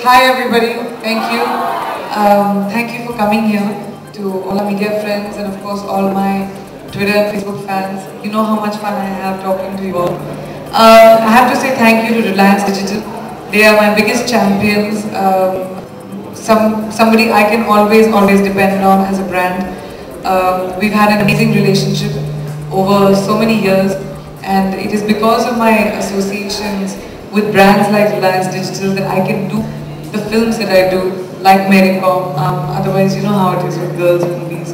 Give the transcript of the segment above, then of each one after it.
Hi everybody, thank you for coming here, to all our media friends and of course all my Twitter and Facebook fans. You know how much fun I have talking to you all. I have to say thank you to Reliance Digital. They are my biggest champions, somebody I can always depend on as a brand. We've had an amazing relationship over so many years, and it is because of my associations with brands like Reliance Digital that I can do the films that I do, like Mary Kom. Otherwise, you know how it is with girls' movies.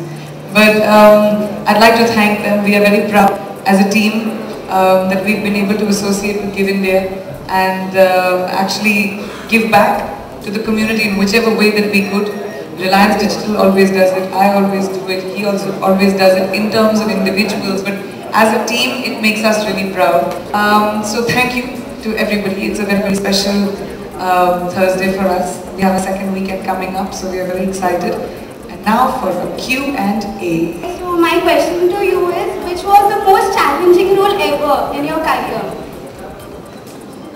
But I'd like to thank them. We are very proud as a team that we've been able to associate with Give India and actually give back to the community in whichever way that we could. Reliance Digital always does it, I always do it, he also always does it in terms of individuals, but as a team it makes us really proud. So thank you to everybody. It's a very special Thursday for us. We have a second weekend coming up, so we are very excited. And now for a Q&A. So my question to you is, which was the most challenging role ever in your career?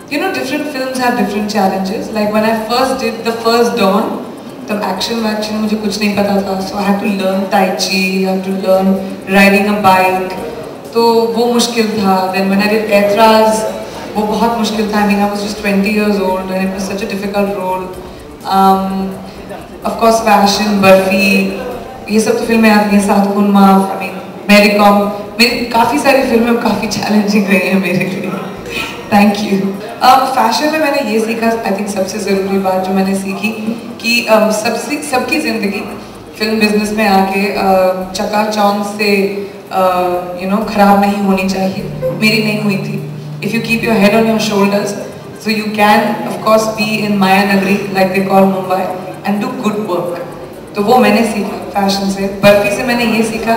You know, different films have different challenges. Like when I first did the first Dawn, तब action मुझे कुछ नहीं पता था, so I had to learn Tai Chi, I had to learn riding a bike, तो वो मुश्किल था. Then when I did Aetraz, वो बहुत मुश्किल था. I mean, I was just 20 years old and it was such a difficult role. Of course, Fashion, Barfi, ये सब तो फिल्में आती हैं, सात खून माफ, I mean, Mary Kom, मेरी काफ़ी सारी फिल्में काफ़ी challenging रही हैं मेरे लिए. Thank you. फैशन में मैंने ये सीखा, आई थिंक सबसे ज़रूरी बात जो मैंने सीखी कि सबकी ज़िंदगी फिल्म बिजनेस में आके चकाचौंध से ख़राब नहीं होनी चाहिए. मेरी नहीं हुई थी. If you keep your head on your shoulders, so you can of course be in Maya Nagari like they call Mumbai and do good work. तो वो मैंने सीखा फैशन से. बर्फी से मैंने ये सीखा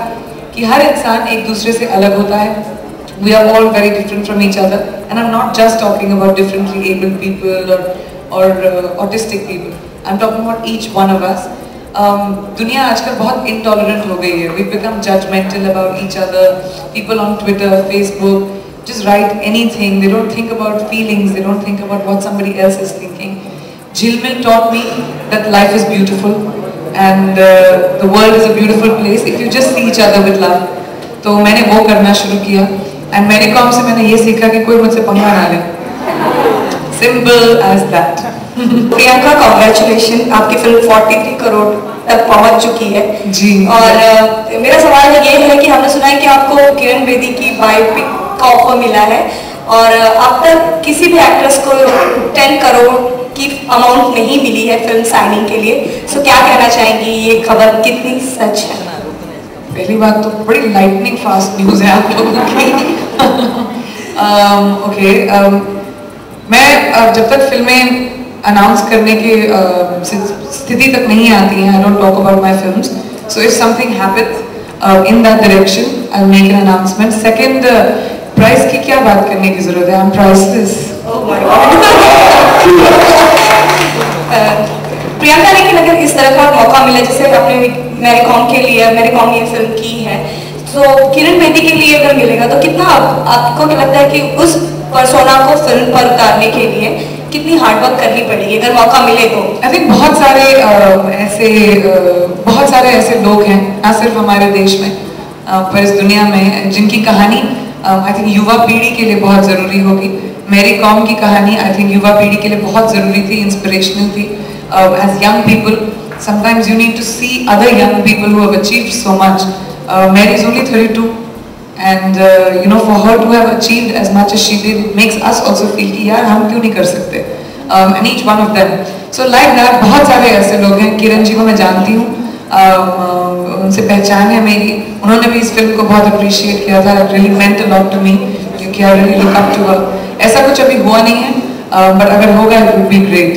कि हर इंसान एक दूसरे से अलग होता है. We are all very different from each other, and I'm not just talking about differently abled people or autistic people. I'm talking about each one of us. दुनिया आजकल बहुत intolerant हो गई है. We've become judgmental about each other. People on Twitter, Facebook just write anything. They don't think about feelings. They don't think about what somebody else is thinking. Jilmin taught me that life is beautiful and the world is a beautiful place if you just see each other with love. तो मैंने वो करना शुरू किया. And Mary Kom से मैंने ये सीखा कि कोई मुझसे पंगा ना ले. Simple as that. Priyanka, congratulation, आपकी फिल्म 43 करोड़ तक पहुंच चुकी है जी. और मेरा सवाल ये है कि हमने सुना है कि आपको किरण बेदी की बायोपिक का ऑफर मिला है और अब तक किसी भी एक्ट्रेस को 10 करोड़ की अमाउंट नहीं मिली है फिल्म साइनिंग के लिए. सो क्या कहना चाहेंगी, ये खबर कितनी सच है? पहली बात तो बड़ी लाइटनिंग फास्ट न्यूज़ है आप लोगों की. ओके, मैं जब तक फिल्में अनाउंस करने की स्थिति तक नहीं आती हैं, I don't talk about my films. So if something happens in that direction I will make an announcement. Second, price की क्या बात करने की जरूरत है? I am priceless. प्रियंका, लेकिन अगर इस तरह का मौका मिले जैसे आपने मैरी कॉम के लिए, मैरी कॉम ये फिल्म की है, तो किरण बेदी के लिए अगर मिलेगा तो कितना आपको क्या लगता है कि उस पर्सोना को फिल्म पर उतारने के लिए कितनी हार्डवर्क करनी पड़ेगी अगर मौका मिले तो? आई थिंक बहुत सारे ऐसे लोग हैं, ना सिर्फ हमारे देश में पर इस दुनिया में, जिनकी कहानी आई थिंक युवा पीढ़ी के लिए बहुत ज़रूरी होगी. मैरी कॉम की कहानी आई थिंक युवा पीढ़ी के लिए बहुत ज़रूरी थी, इंस्पिरेशनल थी. As young people, sometimes you need to see other young people who have achieved so much. Mary is only 32, and for her to have achieved as much as she did, it makes us also feel कि यार हम क्यों नहीं कर सकते. And each one of them. So like that, बहुत सारे ऐसे लोग हैं. किरण जी को मैं जानती हूँ, उनसे पहचान है मेरी. उन्होंने भी इस फिल्म को बहुत अप्रिशिएट किया था. It really meant a lot to me, क्योंकि I really look up to her. ऐसा कुछ अभी हुआ नहीं है, but अगर होगा it would be great.